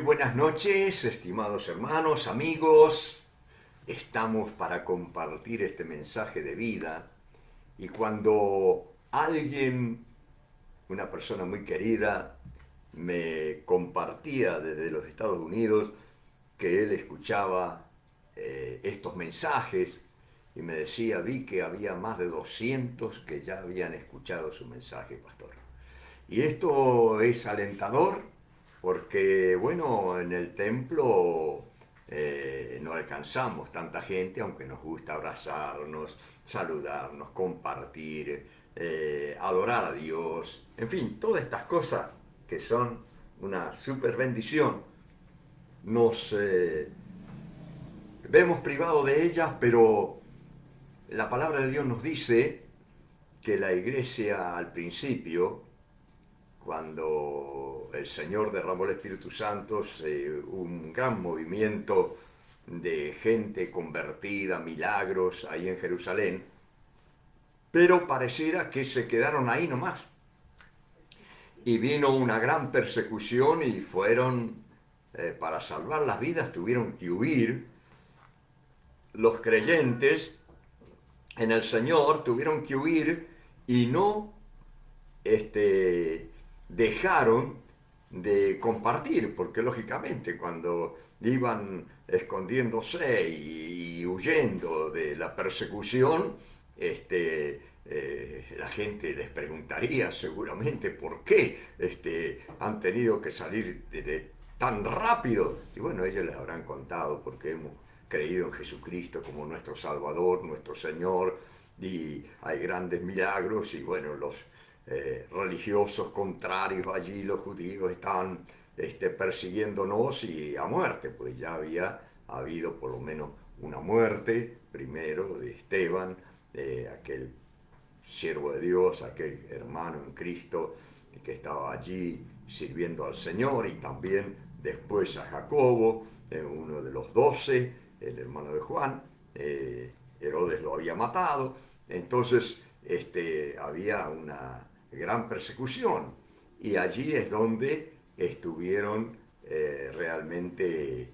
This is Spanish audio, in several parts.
buenas noches, estimados hermanos, amigos. Estamos para compartir este mensaje de vida y cuando alguien, una persona muy querida, me compartía desde los Estados Unidos que él escuchaba estos mensajes y me decía, vi que había más de 200 que ya habían escuchado su mensaje, pastor. Y esto es alentador porque, bueno, en el templo no alcanzamos tanta gente, aunque nos gusta abrazarnos, saludarnos, compartir, adorar a Dios, en fin, todas estas cosas que son una super bendición. Nos vemos privados de ellas, pero la palabra de Dios nos dice que la iglesia al principio, cuando el Señor derramó el Espíritu Santo, un gran movimiento de gente convertida, milagros ahí en Jerusalén, pero pareciera que se quedaron ahí nomás. Y vino una gran persecución y fueron, para salvar las vidas, tuvieron que huir. Los creyentes en el Señor tuvieron que huir y no dejaron de compartir, porque lógicamente cuando iban escondiéndose y huyendo de la persecución, la gente les preguntaría seguramente por qué han tenido que salir tan rápido. Y bueno, ellos les habrán contado porque hemos creído en Jesucristo como nuestro Salvador, nuestro Señor, y hay grandes milagros y bueno, los religiosos contrarios allí, los judíos, estaban persiguiéndonos y a muerte, pues ya había habido por lo menos una muerte, primero de Esteban, aquel siervo de Dios, aquel hermano en Cristo que estaba allí sirviendo al Señor, y también después a Jacobo, uno de los 12, el hermano de Juan. Herodes lo había matado, entonces había una gran persecución y allí es donde estuvieron realmente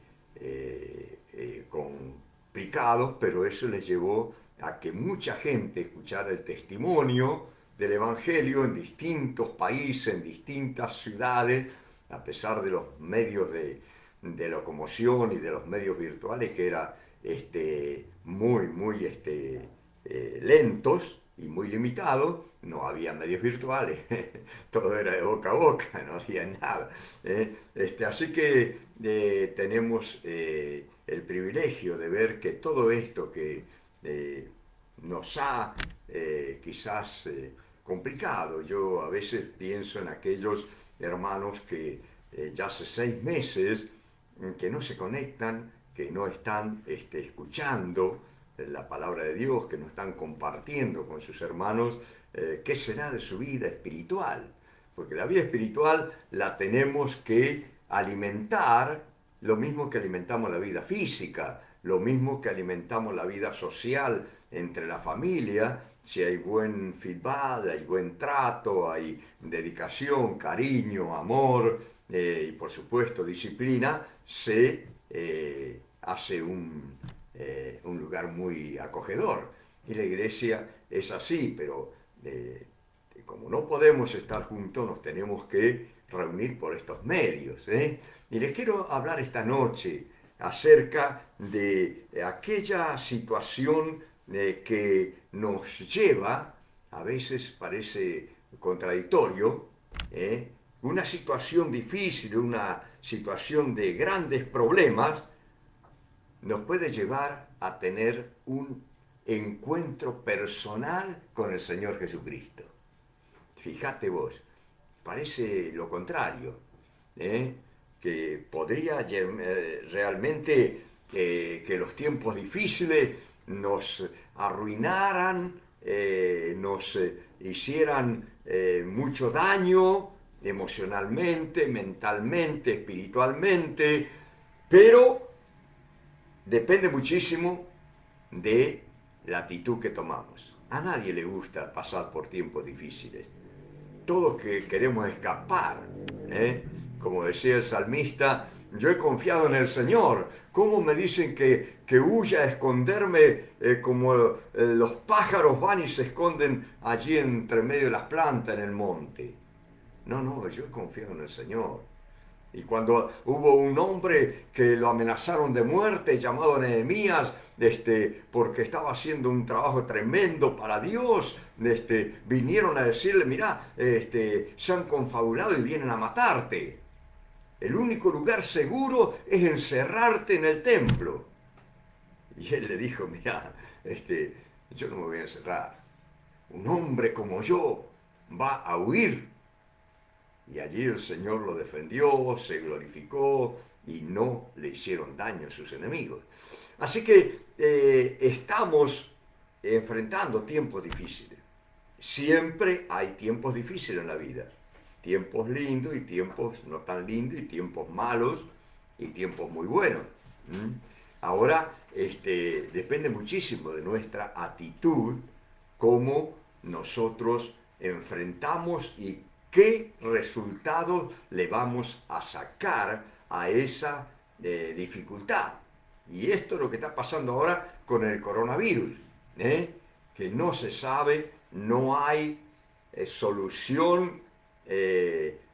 complicados, pero eso les llevó a que mucha gente escuchara el testimonio del Evangelio en distintos países, en distintas ciudades, a pesar de los medios de locomoción y de los medios virtuales que eran muy lentos y muy limitados. No había medios virtuales, todo era de boca a boca, no había nada. Así que tenemos el privilegio de ver que todo esto que nos ha quizás complicado. Yo a veces pienso en aquellos hermanos que ya hace 6 meses que no se conectan, que no están escuchando la palabra de Dios, que no están compartiendo con sus hermanos qué será de su vida espiritual. Porque la vida espiritual la tenemos que alimentar, lo mismo que alimentamos la vida física, lo mismo que alimentamos la vida social entre la familia. Si hay buen feedback, hay buen trato, hay dedicación, cariño, amor y por supuesto disciplina, se hace un lugar muy acogedor. Y la iglesia es así, pero como no podemos estar juntos, nos tenemos que reunir por estos medios. Y les quiero hablar esta noche acerca de aquella situación que nos lleva, a veces parece contradictorio, una situación difícil, una situación de grandes problemas, nos puede llevar a tener un encuentro personal con el Señor Jesucristo. Fíjate vos, parece lo contrario, que podría realmente que los tiempos difíciles nos arruinaran, nos hicieran mucho daño emocionalmente, mentalmente, espiritualmente, pero depende muchísimo de la actitud que tomamos. A nadie le gusta pasar por tiempos difíciles. Todos que queremos escapar, como decía el salmista, Yo he confiado en el Señor. ¿Cómo me dicen que huya a esconderme como los pájaros van y se esconden allí entre medio de las plantas en el monte? No, no, yo he confiado en el Señor. Y cuando hubo un hombre que lo amenazaron de muerte, llamado Nehemías, porque estaba haciendo un trabajo tremendo para Dios, vinieron a decirle, mira, se han confabulado y vienen a matarte. El único lugar seguro es encerrarte en el templo. Y él le dijo, mira, yo no me voy a encerrar. Un hombre como yo va a huir. Y allí el Señor lo defendió, se glorificó y no le hicieron daño a sus enemigos. Así que estamos enfrentando tiempos difíciles. Siempre hay tiempos difíciles en la vida. Tiempos lindos y tiempos no tan lindos, y tiempos malos y tiempos muy buenos. Ahora, depende muchísimo de nuestra actitud, cómo nosotros enfrentamos y qué resultados le vamos a sacar a esa dificultad. Y esto es lo que está pasando ahora con el coronavirus, que no se sabe, no hay solución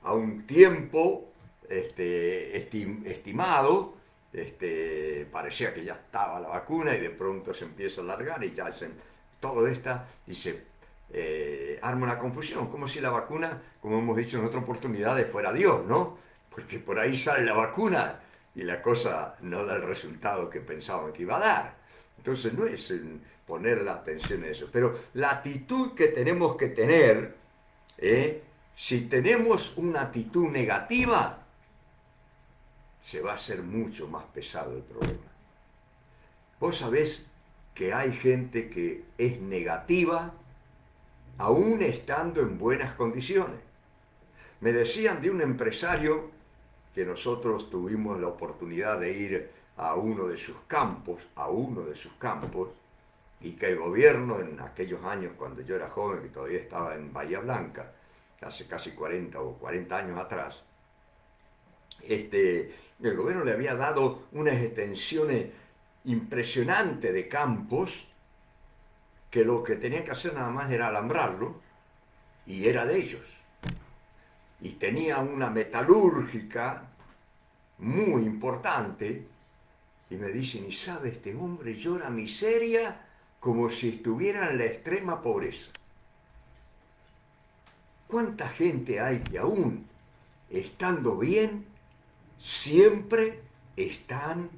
a un tiempo estimado. Parecía que ya estaba la vacuna y de pronto se empieza a alargar y ya todo esta y se arma una confusión, como si la vacuna, como hemos dicho en otra oportunidad, fuera Dios, ¿no? Porque por ahí sale la vacuna y la cosa no da el resultado que pensaban que iba a dar. Entonces no es poner la atención en eso, pero la actitud que tenemos que tener, si tenemos una actitud negativa, se va a hacer mucho más pesado el problema. Vos sabés que hay gente que es negativa aún estando en buenas condiciones. Me decían de un empresario que nosotros tuvimos la oportunidad de ir a uno de sus campos, y que el gobierno en aquellos años, cuando yo era joven, que todavía estaba en Bahía Blanca, hace casi 40 años atrás, el gobierno le había dado unas extensiones impresionantes de campos que lo que tenían que hacer nada más era alambrarlo y era de ellos. Y tenía una metalúrgica muy importante y me dicen, y sabe, este hombre llora miseria como si estuviera en la extrema pobreza. ¿Cuánta gente hay que aún estando bien siempre están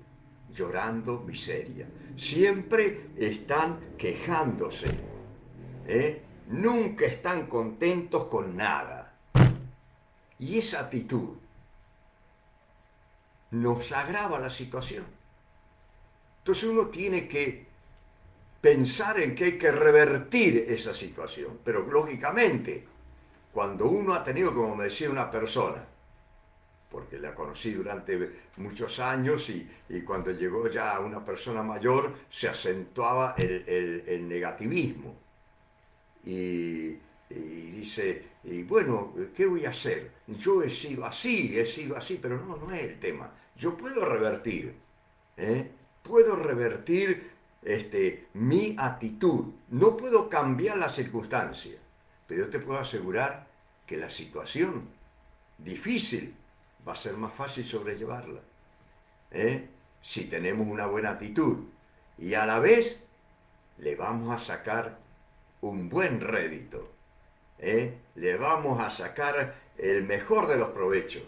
llorando miseria, siempre están quejándose, nunca están contentos con nada? Y esa actitud nos agrava la situación. Entonces uno tiene que pensar en que hay que revertir esa situación, pero lógicamente, cuando uno ha tenido, como me decía una persona, porque la conocí durante muchos años y cuando llegó ya una persona mayor se acentuaba el negativismo. Y dice, y bueno, ¿qué voy a hacer? Yo he sido así, pero no es el tema. Yo puedo revertir, puedo revertir mi actitud. No puedo cambiar la circunstancia, pero yo te puedo asegurar que la situación difícil va a ser más fácil sobrellevarla, si tenemos una buena actitud y a la vez le vamos a sacar un buen rédito, le vamos a sacar el mejor de los provechos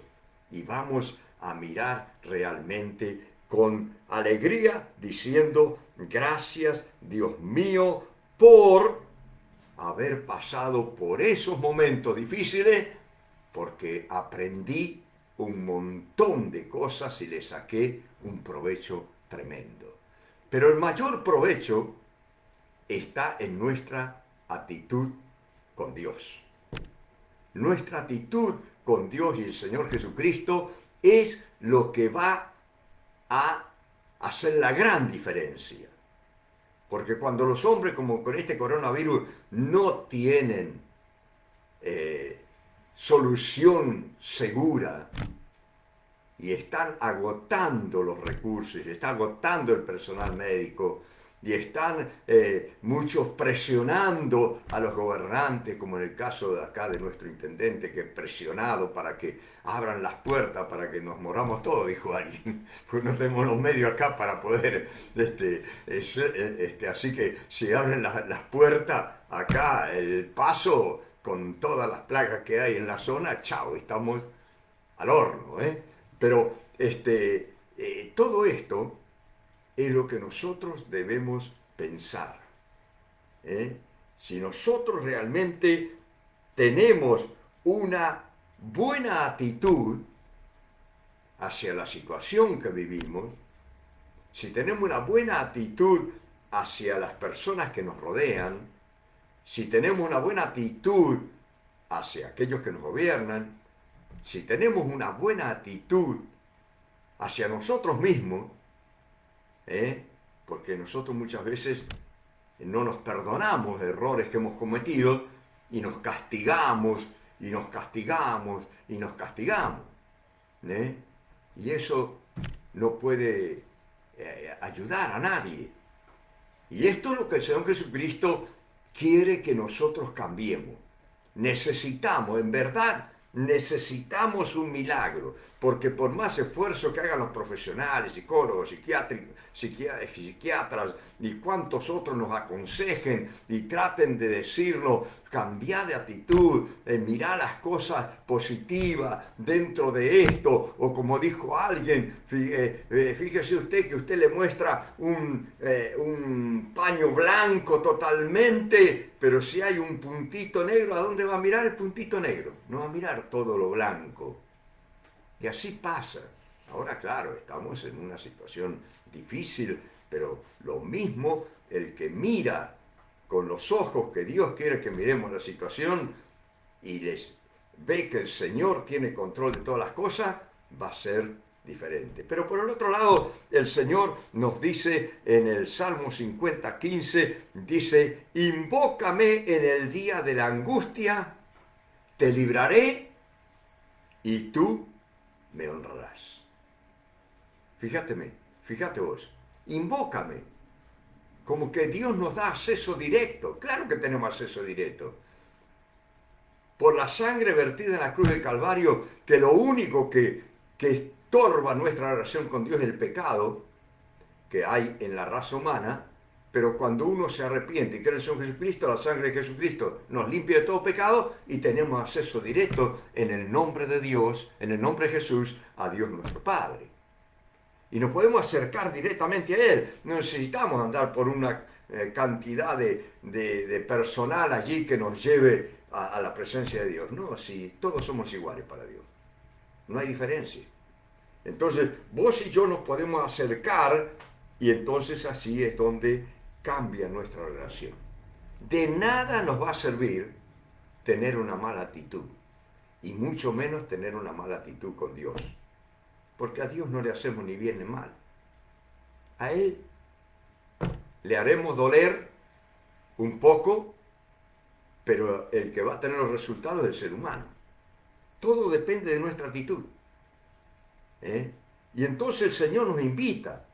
y vamos a mirar realmente con alegría diciendo gracias Dios mío por haber pasado por esos momentos difíciles, porque aprendí un montón de cosas y le saqué un provecho tremendo. Pero el mayor provecho está en nuestra actitud con Dios. Nuestra actitud con Dios y el Señor Jesucristo es lo que va a hacer la gran diferencia. Porque cuando los hombres, como con este coronavirus, no tienen solución segura, y están agotando los recursos, y está agotando el personal médico, y están muchos presionando a los gobernantes, como en el caso de acá de nuestro intendente, que presionado para que abran las puertas para que nos moramos todos, dijo alguien, pues no tenemos los medios acá para poder, así que si abren las puertas acá, el paso con todas las plagas que hay en la zona, chao, estamos al horno, ¿eh? Pero todo esto es lo que nosotros debemos pensar, ¿eh? Si nosotros realmente tenemos una buena actitud hacia la situación que vivimos, si tenemos una buena actitud hacia las personas que nos rodean, si tenemos una buena actitud hacia aquellos que nos gobiernan, si tenemos una buena actitud hacia nosotros mismos, porque nosotros muchas veces no nos perdonamos de errores que hemos cometido y nos castigamos y nos castigamos y nos castigamos, y eso no puede ayudar a nadie. Y esto es lo que el Señor Jesucristo quiere que nosotros cambiemos. Necesitamos, en verdad, necesitamos un milagro, porque por más esfuerzo que hagan los profesionales, psicólogos, psiquiatras y cuantos otros nos aconsejen y traten de decirnos, cambiar de actitud, mirar las cosas positivas dentro de esto, o como dijo alguien, fíjese usted que usted le muestra un paño blanco totalmente, pero si hay un puntito negro, ¿a dónde va a mirar el puntito negro? No va a mirar todo lo blanco. Y así pasa. Ahora, claro, estamos en una situación difícil, pero lo mismo, el que mira con los ojos que Dios quiere que miremos la situación y les ve que el Señor tiene control de todas las cosas, va a ser diferente. Pero por el otro lado, el Señor nos dice en el Salmo 50:15, dice, invócame en el día de la angustia, te libraré y tú me honrarás. Fíjate vos, invócame, como que Dios nos da acceso directo. Claro que tenemos acceso directo. Por la sangre vertida en la cruz del Calvario, que lo único que estorba nuestra relación con Dios es el pecado que hay en la raza humana, pero cuando uno se arrepiente y cree en el Señor Jesucristo, la sangre de Jesucristo nos limpia de todo pecado y tenemos acceso directo en el nombre de Dios, en el nombre de Jesús, a Dios nuestro Padre. Y nos podemos acercar directamente a Él. No necesitamos andar por una cantidad de personal allí que nos lleve a la presencia de Dios. No, si todos somos iguales para Dios. No hay diferencia. Entonces, vos y yo nos podemos acercar y entonces así es donde cambia nuestra relación. De nada nos va a servir tener una mala actitud y mucho menos tener una mala actitud con Dios. Porque a Dios no le hacemos ni bien ni mal. A Él le haremos doler un poco, pero el que va a tener los resultados es el ser humano. Todo depende de nuestra actitud. Y entonces el Señor nos invita.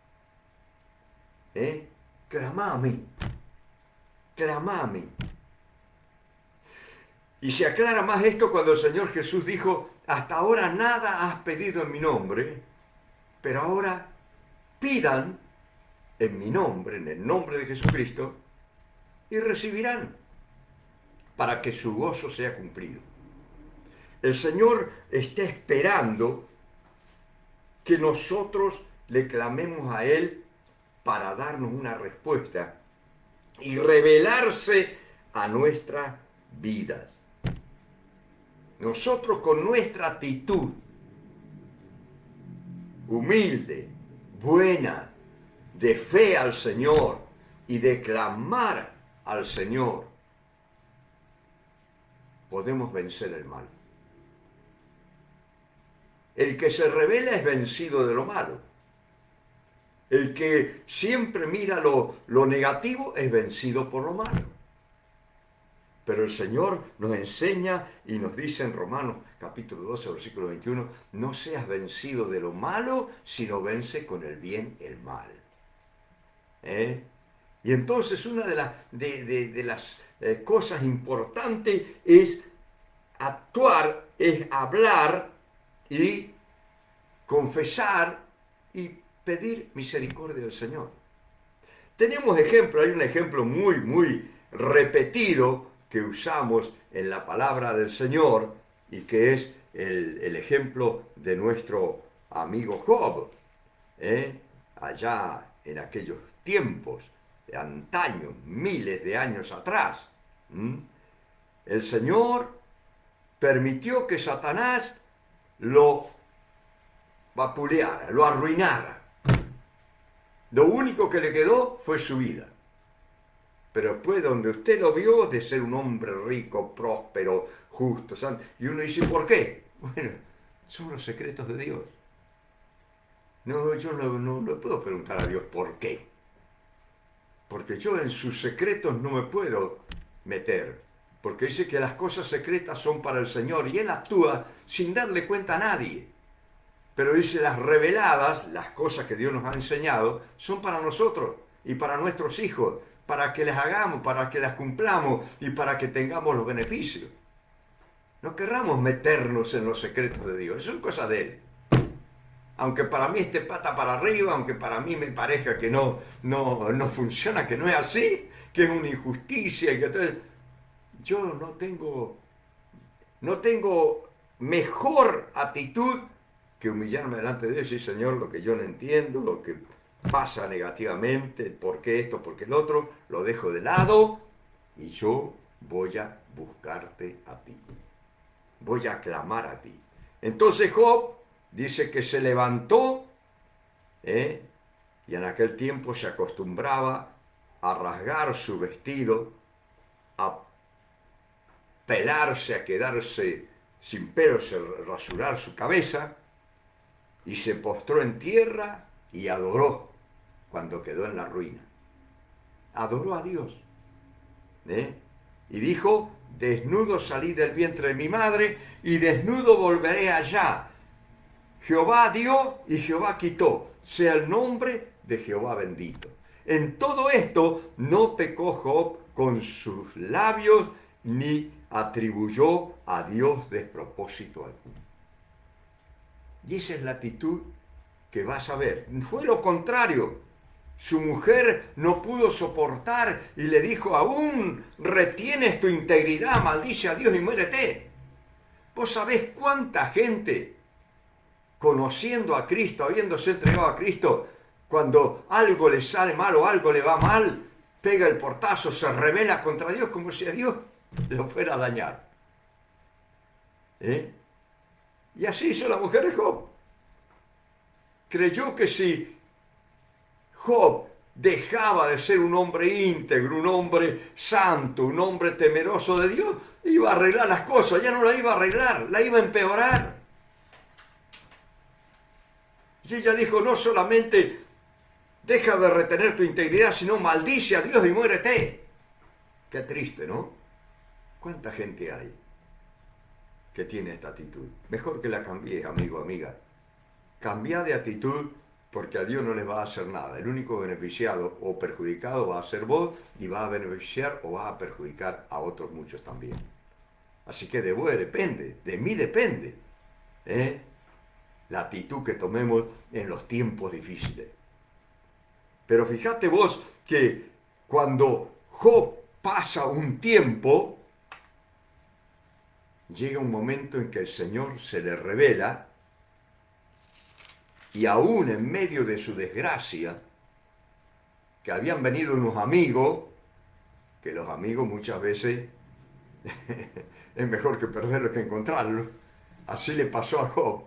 Clamá a mí. Clamá a mí. Y se aclara más esto cuando el Señor Jesús dijo, hasta ahora nada has pedido en mi nombre, pero ahora pidan en mi nombre, en el nombre de Jesucristo, y recibirán, para que su gozo sea cumplido. El Señor está esperando que nosotros le clamemos a Él para darnos una respuesta y revelarse a nuestras vidas. Nosotros con nuestra actitud humilde, buena, de fe al Señor y de clamar al Señor, podemos vencer el mal. El que se revela es vencido de lo malo. El que siempre mira lo negativo es vencido por lo malo. Pero el Señor nos enseña y nos dice en Romanos capítulo 12, versículo 21, no seas vencido de lo malo, sino vence con el bien el mal. ¿Eh? Y entonces una de las cosas importantes es actuar, es hablar y confesar y pedir misericordia del Señor. Tenemos ejemplo, hay un ejemplo muy repetido que usamos en la palabra del Señor y que es el ejemplo de nuestro amigo Job. Allá en aquellos tiempos, de antaño, miles de años atrás. El Señor permitió que Satanás lo vapuleara, lo arruinara. Lo único que le quedó fue su vida. Pero después donde usted lo vio de ser un hombre rico, próspero, justo, santo, y uno dice, ¿por qué? Bueno, son los secretos de Dios. No, yo no le puedo preguntar a Dios por qué. Porque yo en sus secretos no me puedo meter. Porque dice que las cosas secretas son para el Señor y Él actúa sin darle cuenta a nadie. Pero dice las reveladas, las cosas que Dios nos ha enseñado, son para nosotros y para nuestros hijos, para que las hagamos, para que las cumplamos y para que tengamos los beneficios. No querramos meternos en los secretos de Dios, son cosas de Él. Aunque para mí esté pata para arriba, aunque para mí me parezca que no funciona, que no es así, que es una injusticia, y que entonces yo no tengo mejor actitud que humillarme delante de Dios y decir, Señor, lo que yo no entiendo, lo que pasa negativamente, por qué esto, por qué el otro, lo dejo de lado y yo voy a buscarte a ti. Voy a clamar a ti. Entonces Job dice que se levantó, y en aquel tiempo se acostumbraba a rasgar su vestido, a pelarse, a quedarse sin pelos, a rasurar su cabeza, y se postró en tierra y adoró cuando quedó en la ruina. Adoró a Dios. Y dijo, desnudo salí del vientre de mi madre y desnudo volveré allá. Jehová dio y Jehová quitó. Sea el nombre de Jehová bendito. En todo esto no pecó Job con sus labios ni atribuyó a Dios despropósito alguno. Y esa es la actitud que vas a ver. Fue lo contrario. Su mujer no pudo soportar y le dijo, aún retienes tu integridad, maldice a Dios y muérete. ¿Vos sabés cuánta gente, conociendo a Cristo, habiéndose entregado a Cristo, cuando algo le sale mal o algo le va mal, pega el portazo, se rebela contra Dios como si a Dios lo fuera a dañar? Y así hizo la mujer de Job. Creyó que si Job dejaba de ser un hombre íntegro, un hombre santo, un hombre temeroso de Dios, iba a arreglar las cosas. Ya no la iba a arreglar, la iba a empeorar. Y ella dijo, no solamente deja de retener tu integridad, sino maldice a Dios y muérete. Qué triste, ¿no? ¿Cuánta gente hay que tiene esta actitud? Mejor que la cambies, amigo, amiga. Cambia de actitud, porque a Dios no le va a hacer nada. El único beneficiado o perjudicado va a ser vos, y va a beneficiar o va a perjudicar a otros muchos también. Así que de vos depende, de mí depende, la actitud que tomemos en los tiempos difíciles. Pero fíjate vos que cuando Job pasa un tiempo, llega un momento en que el Señor se le revela, y aún en medio de su desgracia, que habían venido unos amigos, que los amigos muchas veces es mejor que perderlos que encontrarlos. Así le pasó a Job,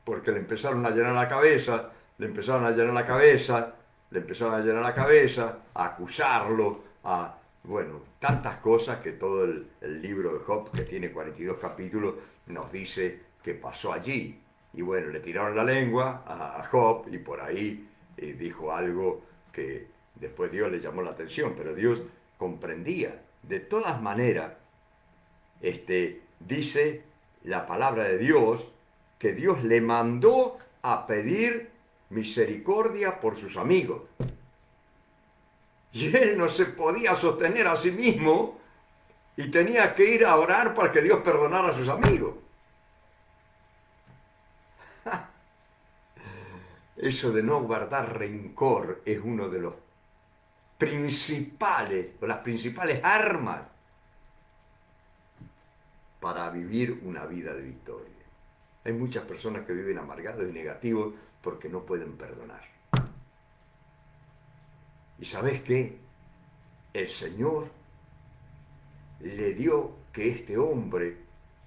porque le empezaron a llenar la cabeza, le empezaron a llenar la cabeza, le empezaron a llenar la cabeza, a acusarlo, bueno, tantas cosas que todo el libro de Job, que tiene 42 capítulos, nos dice que pasó allí. Y bueno, le tiraron la lengua a Job y por ahí dijo algo que después Dios le llamó la atención, pero Dios comprendía. De todas maneras, dice la palabra de Dios que Dios le mandó a pedir misericordia por sus amigos. Y él no se podía sostener a sí mismo y tenía que ir a orar para que Dios perdonara a sus amigos. Eso de no guardar rencor es uno de los principales, o las principales armas para vivir una vida de victoria. Hay muchas personas que viven amargados y negativos porque no pueden perdonar. ¿Y sabes qué? El Señor le dio que este hombre,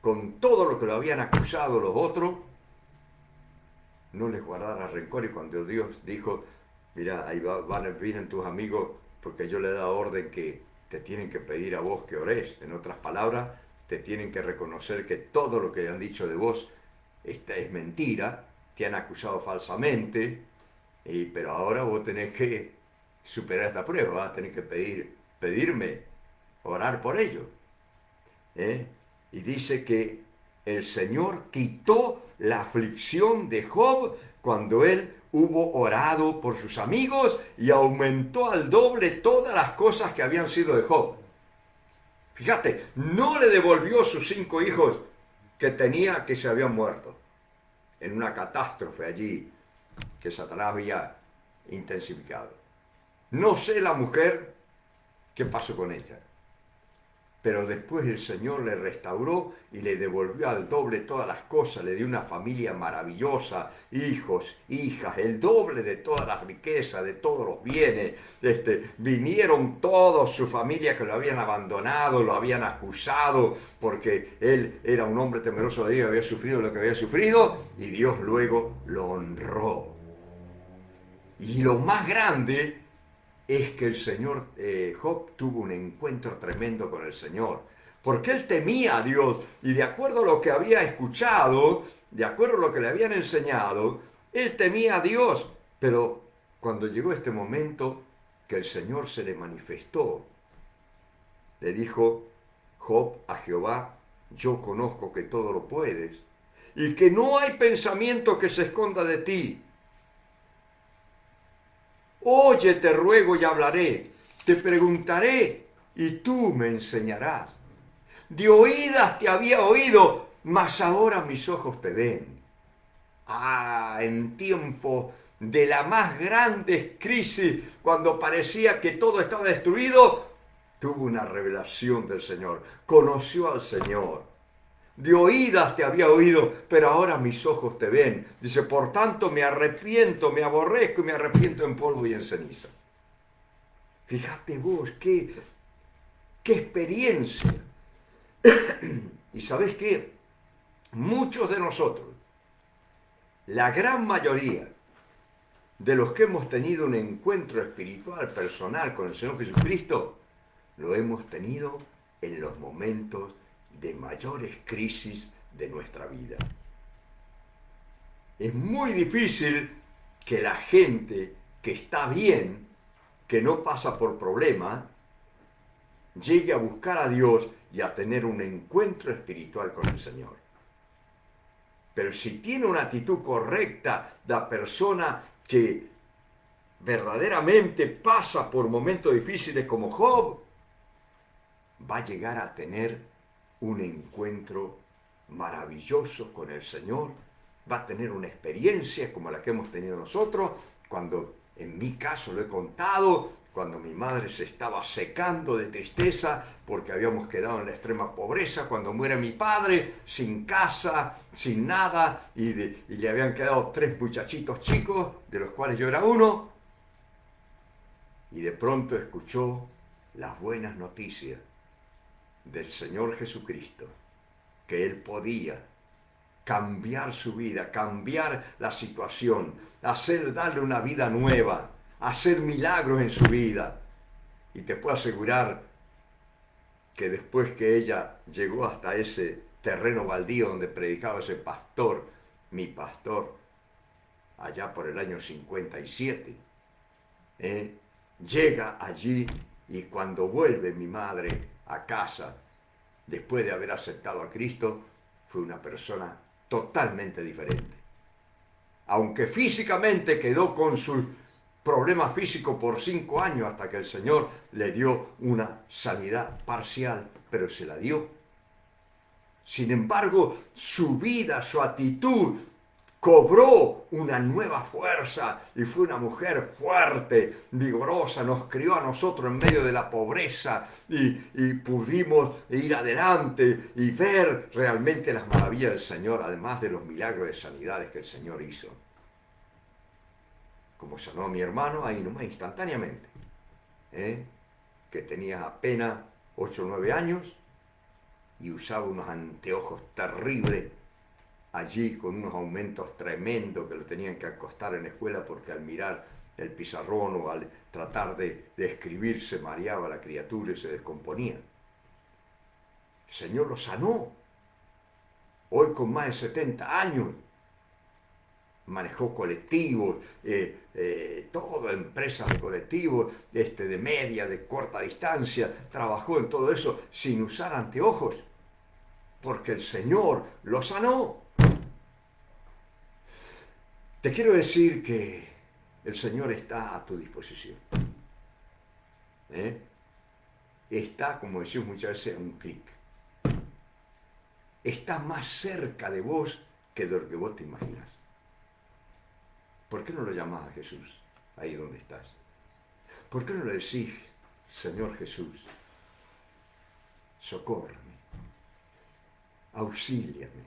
con todo lo que lo habían acusado los otros, no les guardara rencor. Y cuando Dios dijo, mira, ahí vienen tus amigos, porque yo le he dado orden que te tienen que pedir a vos que ores. En otras palabras, te tienen que reconocer que todo lo que han dicho de vos es mentira, te han acusado falsamente, pero ahora vos tenés que superar esta prueba, tenés que pedirme, orar por ello. Y dice que el Señor quitó la aflicción de Job cuando él hubo orado por sus amigos y aumentó al doble todas las cosas que habían sido de Job. Fíjate, no le devolvió sus 5 hijos que tenía, que se habían muerto en una catástrofe allí que Satanás había intensificado. No sé la mujer qué pasó con ella, pero después el Señor le restauró y le devolvió al doble todas las cosas, le dio una familia maravillosa, hijos, hijas, el doble de todas las riquezas, de todos los bienes. Vinieron todos, su familia que lo habían abandonado, lo habían acusado, porque él era un hombre temeroso de Dios, había sufrido lo que había sufrido, y Dios luego lo honró. Y lo más grande es que el Señor, Job tuvo un encuentro tremendo con el Señor, porque él temía a Dios, y de acuerdo a lo que había escuchado, de acuerdo a lo que le habían enseñado, él temía a Dios. Pero cuando llegó este momento que el Señor se le manifestó, le dijo Job a Jehová, yo conozco que todo lo puedes, y que no hay pensamiento que se esconda de ti. Oye, te ruego y hablaré, te preguntaré y tú me enseñarás. De oídas te había oído, mas ahora mis ojos te ven. En tiempo de la más grande crisis, cuando parecía que todo estaba destruido, tuvo una revelación del Señor, conoció al Señor. De oídas te había oído, pero ahora mis ojos te ven. Dice, por tanto me arrepiento, me aborrezco y me arrepiento en polvo y en ceniza. Fíjate vos, qué experiencia. Y ¿sabés qué? Muchos de nosotros, la gran mayoría de los que hemos tenido un encuentro espiritual, personal con el Señor Jesucristo, lo hemos tenido en los momentos de mayores crisis de nuestra vida. Es muy difícil que la gente que está bien, que no pasa por problemas, llegue a buscar a Dios y a tener un encuentro espiritual con el Señor. Pero si tiene una actitud correcta, la persona que verdaderamente pasa por momentos difíciles como Job, va a llegar a tener un encuentro maravilloso con el Señor, va a tener una experiencia como la que hemos tenido nosotros, cuando en mi caso lo he contado, cuando mi madre se estaba secando de tristeza porque habíamos quedado en la extrema pobreza, cuando muere mi padre, sin casa, sin nada, y le habían quedado 3 muchachitos chicos, de los cuales yo era uno, y de pronto escuchó las buenas noticias del Señor Jesucristo, que Él podía cambiar su vida, cambiar la situación, darle una vida nueva, hacer milagros en su vida. Y te puedo asegurar que después que ella llegó hasta ese terreno baldío donde predicaba ese pastor, mi pastor, allá por el año 57, llega allí, y cuando vuelve mi madre a casa, después de haber aceptado a Cristo, fue una persona totalmente diferente. Aunque físicamente quedó con sus problemas físicos por 5 años hasta que el Señor le dio una sanidad parcial, pero se la dio. Sin embargo, su vida, su actitud, cobró una nueva fuerza y fue una mujer fuerte, vigorosa, nos crió a nosotros en medio de la pobreza y pudimos ir adelante y ver realmente las maravillas del Señor, además de los milagros de sanidades que el Señor hizo. Como sanó a mi hermano ahí nomás instantáneamente, que tenía apenas 8 o 9 años y usaba unos anteojos terribles allí con unos aumentos tremendos que lo tenían que acostar en la escuela porque al mirar el pizarrón o al tratar de escribir se mareaba la criatura y se descomponía. El Señor lo sanó. Hoy con más de 70 años manejó colectivos, todo, empresas de colectivos, de media, de corta distancia, trabajó en todo eso sin usar anteojos, porque el Señor lo sanó. Te quiero decir que el Señor está a tu disposición. Está, como decimos muchas veces, a un clic. Está más cerca de vos que de lo que vos te imaginas. ¿Por qué no lo llamás a Jesús ahí donde estás? ¿Por qué no le decís, Señor Jesús, socórrame, auxíliame,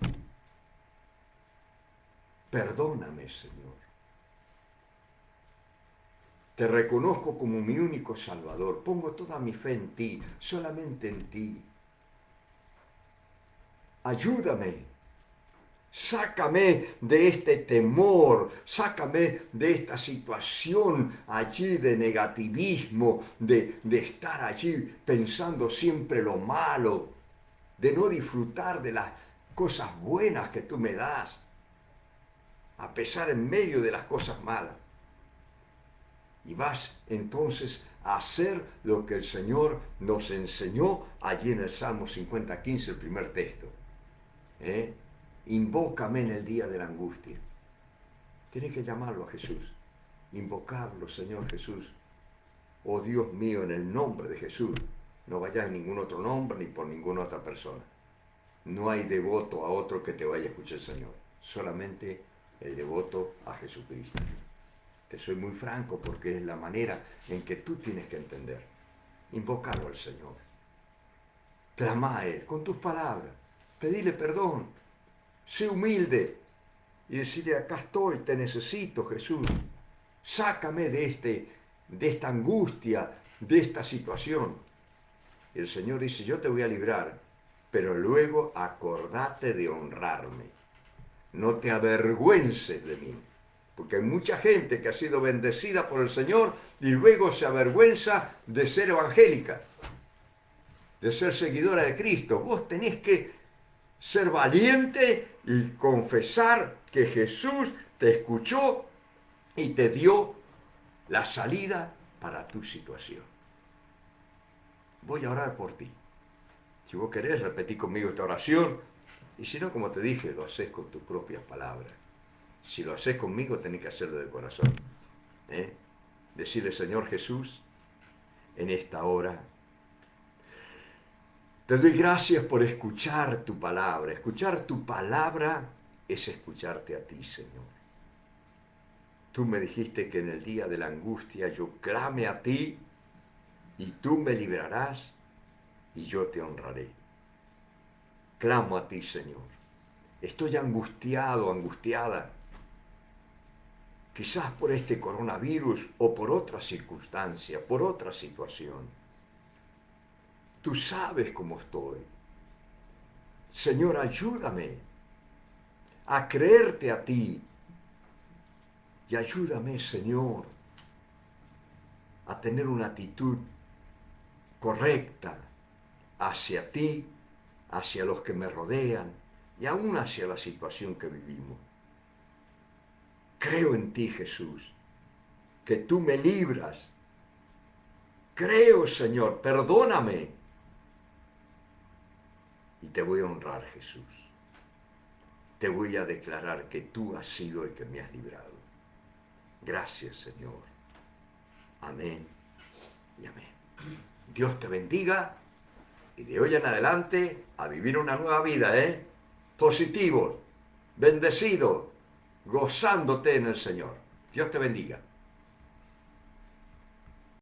perdóname, Señor? Te reconozco como mi único Salvador, pongo toda mi fe en ti, solamente en ti. Ayúdame. Sácame de este temor, sácame de esta situación allí de negativismo, de estar allí pensando siempre lo malo, de no disfrutar de las cosas buenas que tú me das, a pesar en medio de las cosas malas. Y vas entonces a hacer lo que el Señor nos enseñó allí en el Salmo 50:15, el primer texto. Invócame en el día de la angustia. Tienes que llamarlo a Jesús, invocarlo, Señor Jesús. Oh Dios mío, en el nombre de Jesús. No vayas en ningún otro nombre ni por ninguna otra persona. No hay devoto a otro que te vaya a escuchar, Señor. Solamente el devoto a Jesucristo. Te soy muy franco porque es la manera en que tú tienes que entender. Invocarlo al Señor. Clama a Él con tus palabras. Pedile perdón. Sé humilde y decirle, acá estoy, te necesito, Jesús. Sácame de esta angustia, de esta situación. Y el Señor dice, yo te voy a librar, pero luego acordate de honrarme. No te avergüences de mí. Porque hay mucha gente que ha sido bendecida por el Señor y luego se avergüenza de ser evangélica, de ser seguidora de Cristo. Vos tenés que ser valiente y confesar que Jesús te escuchó y te dio la salida para tu situación. Voy a orar por ti. Si vos querés, repetí conmigo esta oración. Y si no, como te dije, lo haces con tus propias palabras. Si lo haces conmigo, tenés que hacerlo de corazón. Decirle, Señor Jesús, en esta hora, te doy gracias por escuchar tu palabra. Escuchar tu palabra es escucharte a ti, Señor. Tú me dijiste que en el día de la angustia yo clame a ti y tú me librarás y yo te honraré. Clamo a ti, Señor. Estoy angustiado, angustiada. Quizás por este coronavirus o por otra circunstancia, por otra situación. Tú sabes cómo estoy. Señor, ayúdame a creerte a ti. Y ayúdame, Señor, a tener una actitud correcta hacia ti, hacia los que me rodean y aún hacia la situación que vivimos. Creo en ti, Jesús, que tú me libras. Creo, Señor, perdóname. Y te voy a honrar, Jesús. Te voy a declarar que tú has sido el que me has librado. Gracias, Señor. Amén y amén. Dios te bendiga y de hoy en adelante a vivir una nueva vida, positivo, bendecido, gozándote en el Señor. Dios te bendiga.